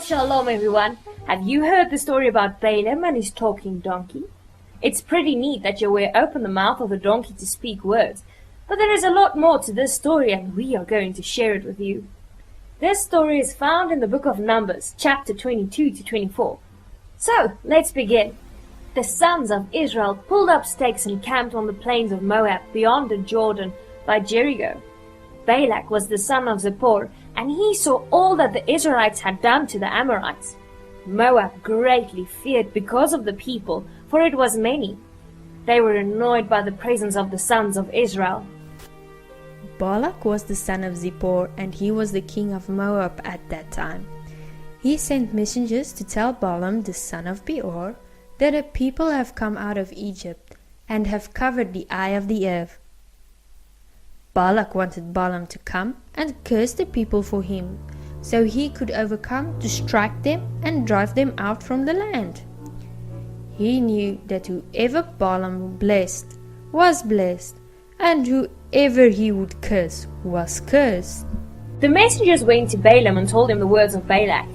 Well, shalom everyone. Have you heard the story about Balaam and his talking donkey? It's pretty neat that Yahweh opened the mouth of the donkey to speak words, but there is a lot more to this story and we are going to share it with you. This story is found in the book of Numbers, chapter 22 to 24. So, let's begin. The sons of Israel pulled up stakes and camped on the plains of Moab beyond the Jordan by Jericho. Balak was the son of Zippor, and he saw all that the Israelites had done to the Amorites. Moab greatly feared because of the people, for it was many. They were annoyed by the presence of the sons of Israel. Balak was the son of Zippor, and he was the king of Moab at that time. He sent messengers to tell Balaam the son of Beor that a people have come out of Egypt and have covered the eye of the earth. Balak wanted Balaam to come and curse the people for him, so he could overcome to strike them and drive them out from the land. He knew that whoever Balaam blessed was blessed, and whoever he would curse was cursed. The messengers went to Balaam and told him the words of Balak.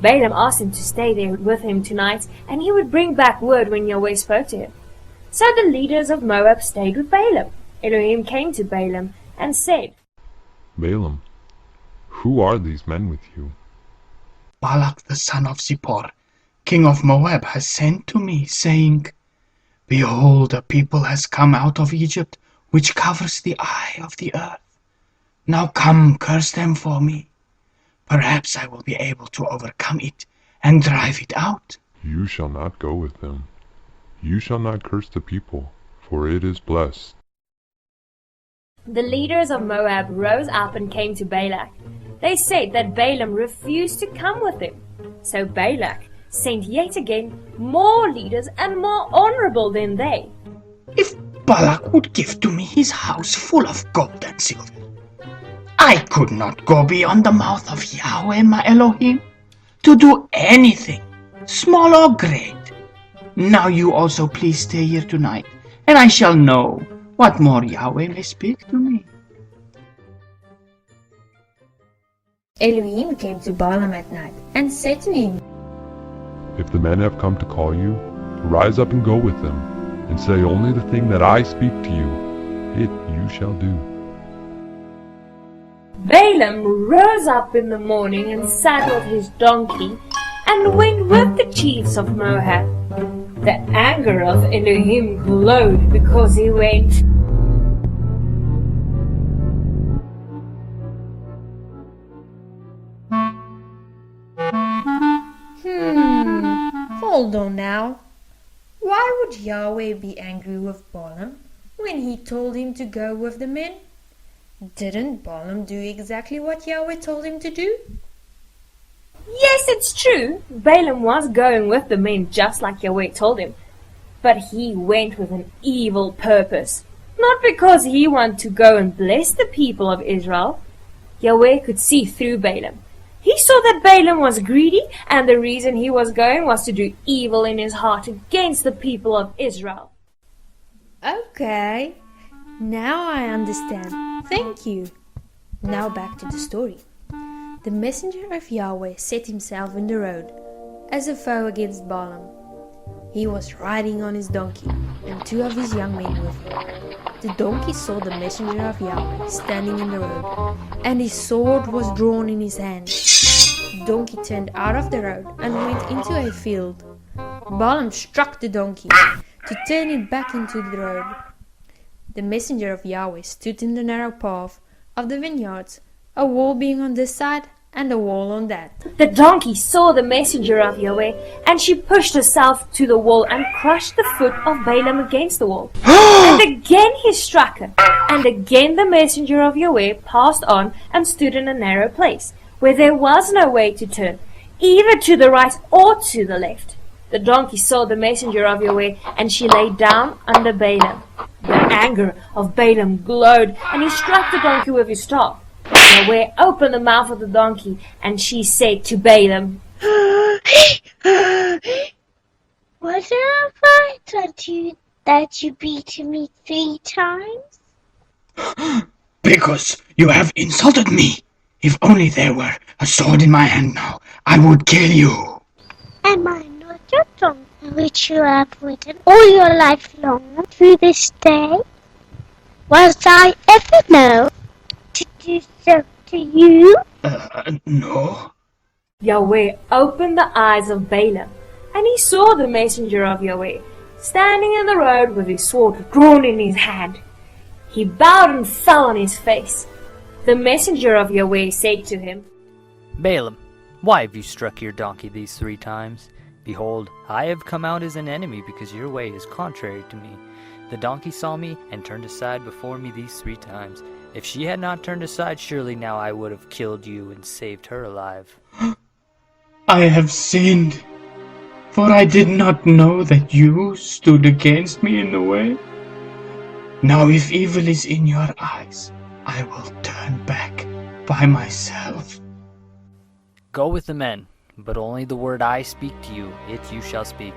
Balaam asked him to stay there with him tonight, and he would bring back word when Yahweh spoke to him. So the leaders of Moab stayed with Balaam. Elohim came to Balaam and said, Balaam, who are these men with you? Balak the son of Zippor, king of Moab, has sent to me, saying, Behold, a people has come out of Egypt, which covers the eye of the earth. Now come, curse them for me. Perhaps I will be able to overcome it and drive it out. You shall not go with them. You shall not curse the people, for it is blessed. The leaders of Moab rose up and came to Balak. They said that Balaam refused to come with them. So Balak sent yet again more leaders and more honorable than they. If Balak would give to me his house full of gold and silver, I could not go beyond the mouth of Yahweh my Elohim to do anything, small or great. Now you also please stay here tonight, and I shall know what more Yahweh may speak to me. Elohim came to Balaam at night and said to him, If the men have come to call you, rise up and go with them, and say only the thing that I speak to you, it you shall do. Balaam rose up in the morning and saddled his donkey and went with the chiefs of Moab. The anger of Elohim glowed because he went. Hold on now. Why would Yahweh be angry with Balaam when he told him to go with the men? Didn't Balaam do exactly what Yahweh told him to do? Yes, it's true. Balaam was going with the men just like Yahweh told him. But he went with an evil purpose. Not because he wanted to go and bless the people of Israel. Yahweh could see through Balaam. He saw that Balaam was greedy, and the reason he was going was to do evil in his heart against the people of Israel. Okay, now I understand. Thank you. Now back to the story. The messenger of Yahweh set himself in the road as a foe against Balaam. He was riding on his donkey, and two of his young men with him. The donkey saw the messenger of Yahweh standing in the road, and his sword was drawn in his hand. The donkey turned out of the road and went into a field. Balaam struck the donkey to turn it back into the road. The messenger of Yahweh stood in the narrow path of the vineyards, a wall being on this side and a wall on that. The donkey saw the messenger of Yahweh, and she pushed herself to the wall and crushed the foot of Balaam against the wall. And again he struck her, and again the messenger of Yahweh passed on and stood in a narrow place, where there was no way to turn, either to the right or to the left. The donkey saw the messenger of Yahweh, and she lay down under Balaam. The anger of Balaam glowed, and he struck the donkey with his staff. Yahweh opened the mouth of the donkey, and she said to Balaam, Was it a fight that you beat me 3 times? Because you have insulted me. If only there were a sword in my hand now, I would kill you. Am I not your donkey which you have ridden all your life long through this day? Was I ever known to do so to you? No. Yahweh opened the eyes of Balaam, and he saw the messenger of Yahweh standing in the road with his sword drawn in his hand. He bowed and fell on his face. The messenger of Yahweh said to him, Balaam, why have you struck your donkey these 3 times? Behold, I have come out as an enemy because your way is contrary to me. The donkey saw me and turned aside before me these 3 times. If she had not turned aside, surely now I would have killed you and saved her alive. I have sinned, for I did not know that you stood against me in the way. Now if evil is in your eyes, I will turn back by myself. Go with the men, but only the word I speak to you, it you shall speak.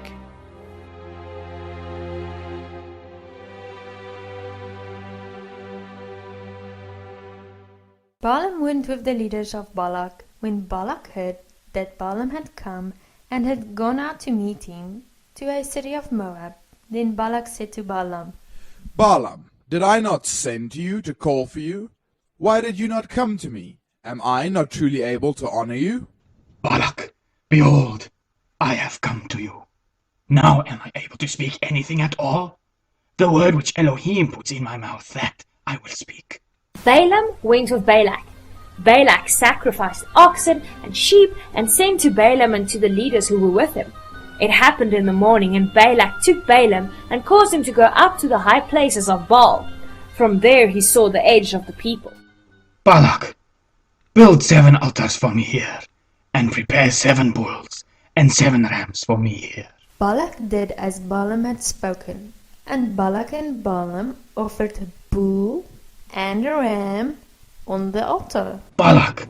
Balaam went with the leaders of Balak. When Balak heard that Balaam had come and had gone out to meet him to a city of Moab, then Balak said to Balaam, Balaam, did I not send you to call for you? Why did you not come to me? Am I not truly able to honor you? Balak, behold, I have come to you. Now am I able to speak anything at all? The word which Elohim puts in my mouth, that I will speak. Balaam went with Balak. Balak sacrificed oxen and sheep and sent to Balaam and to the leaders who were with him. It happened in the morning, and Balak took Balaam and caused him to go up to the high places of Baal. From there he saw the edge of the people. Balak, build 7 altars for me here, and prepare 7 bulls and 7 rams for me here. Balak did as Balaam had spoken, and Balak and Balaam offered a bull and a ram on the altar. Balak,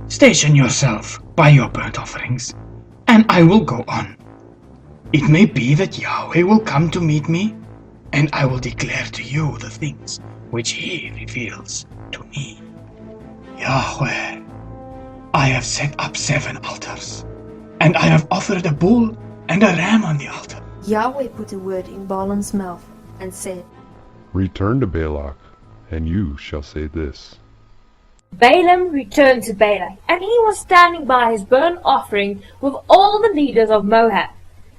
station yourself by your burnt offerings, and I will go on. It may be that Yahweh will come to meet me, and I will declare to you the things which he reveals to me. Yahweh, I have set up 7 altars, and I have offered a bull and a ram on the altar. Yahweh put a word in Balaam's mouth and said, Return to Balak, and you shall say this. Balaam returned to Balak, and he was standing by his burnt offering with all the leaders of Moab.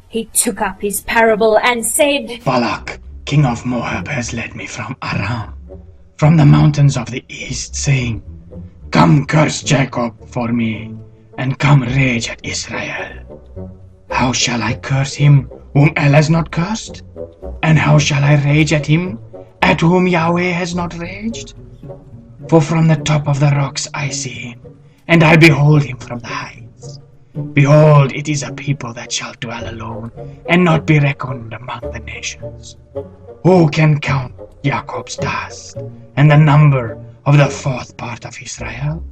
He took up his parable and said, Balak, king of Moab, has led me from Aram, from the mountains of the east, saying, Come curse Jacob for me, and come rage at Israel. How shall I curse him whom El has not cursed? And how shall I rage at him at whom Yahweh has not raged? For from the top of the rocks I see him, and I behold him from the heights. Behold, it is a people that shall dwell alone, and not be reckoned among the nations. Who can count Jacob's dust, and the number of the 4th part of Israel?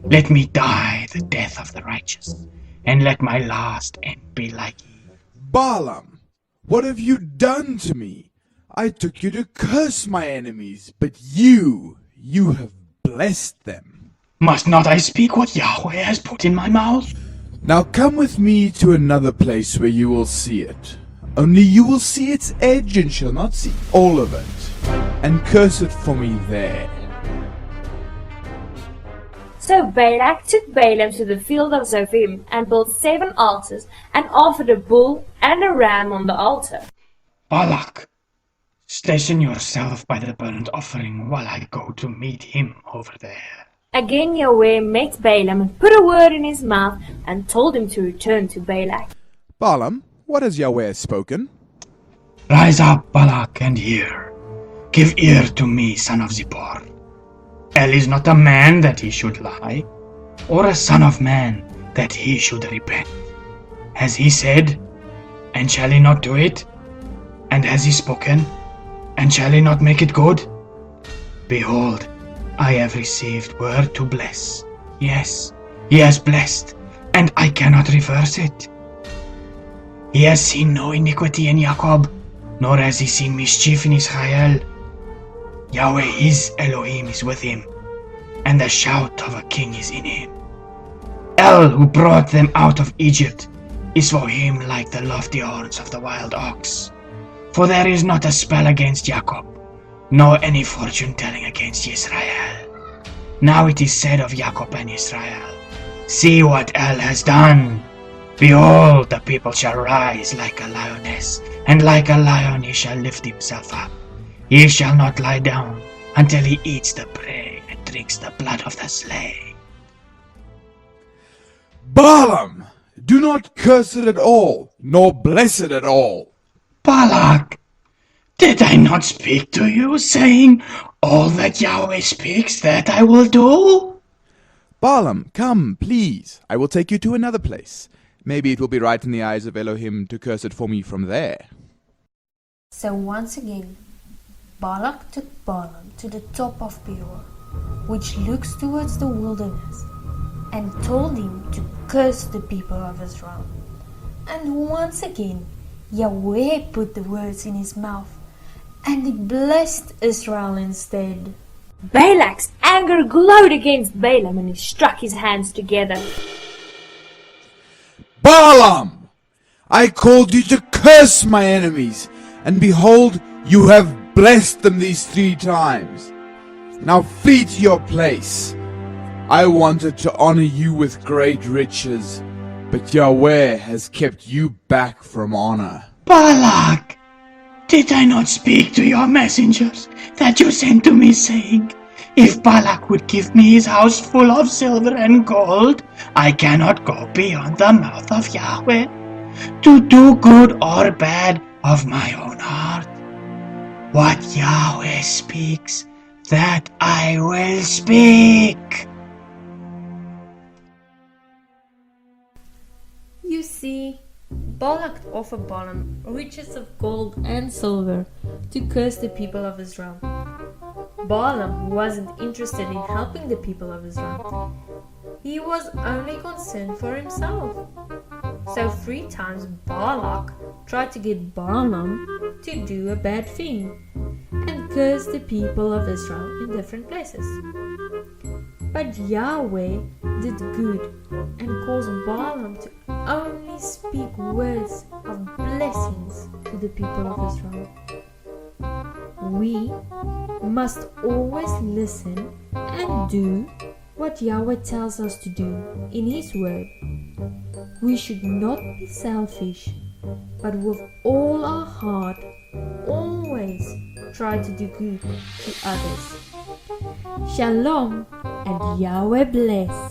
Let me die the death of the righteous, and let my last end be like ye. Balaam, what have you done to me? I took you to curse my enemies, but you have blessed them. Must not I speak what Yahweh has put in my mouth? Now come with me to another place where you will see it. Only you will see its edge and shall not see all of it, and curse it for me there. So Balak took Balaam to the field of Zophim and built 7 altars and offered a bull and a ram on the altar. Balak, station yourself by the burnt offering while I go to meet him over there. Again Yahweh met Balaam and put a word in his mouth and told him to return to Balak. Balaam, what has Yahweh spoken? Rise up, Balak, and hear. Give ear to me, son of Zippor. El is not a man that he should lie, or a son of man that he should repent. Has he said, and shall he not do it? And has he spoken, and shall he not make it good? Behold, I have received word to bless. Yes, he has blessed, and I cannot reverse it. He has seen no iniquity in Jacob, nor has he seen mischief in Israel. Yahweh his Elohim is with him, and the shout of a king is in him. El, who brought them out of Egypt, is for him like the lofty horns of the wild ox. For there is not a spell against Jacob, nor any fortune telling against Israel. Now it is said of Jacob and Israel, see what El has done. Behold, the people shall rise like a lioness, and like a lion he shall lift himself up. He shall not lie down until he eats the prey and drinks the blood of the slain. Balaam, do not curse it at all, nor bless it at all. Balak, did I not speak to you, saying, all that Yahweh speaks, that I will do? Balaam, come, please. I will take you to another place. Maybe it will be right in the eyes of Elohim to curse it for me from there. So once again, Balak took Balaam to the top of Peor, which looks towards the wilderness, and told him to curse the people of Israel. And once again, Yahweh put the words in his mouth, and he blessed Israel instead. Balak's anger glowed against Balaam, and he struck his hands together. Balaam! I called you to curse my enemies, and behold, you have blessed them these 3 times. Now flee to your place. I wanted to honor you with great riches, but Yahweh has kept you back from honor. Balak, did I not speak to your messengers that you sent to me, saying, if Balak would give me his house full of silver and gold, I cannot go beyond the mouth of Yahweh, to do good or bad of my own heart? What Yahweh speaks, that I will speak. You see, Balak offered Balaam riches of gold and silver to curse the people of Israel. Balaam wasn't interested in helping the people of Israel. He was only concerned for himself. So 3 times Balak tried to get Balaam to do a bad thing and curse the people of Israel in different places. But Yahweh did good and caused Balaam to only speak words of blessings to the people of Israel. We must always listen and do what Yahweh tells us to do in His Word. We should not be selfish, but with all our heart always try to do good to others. Shalom and Yahweh bless.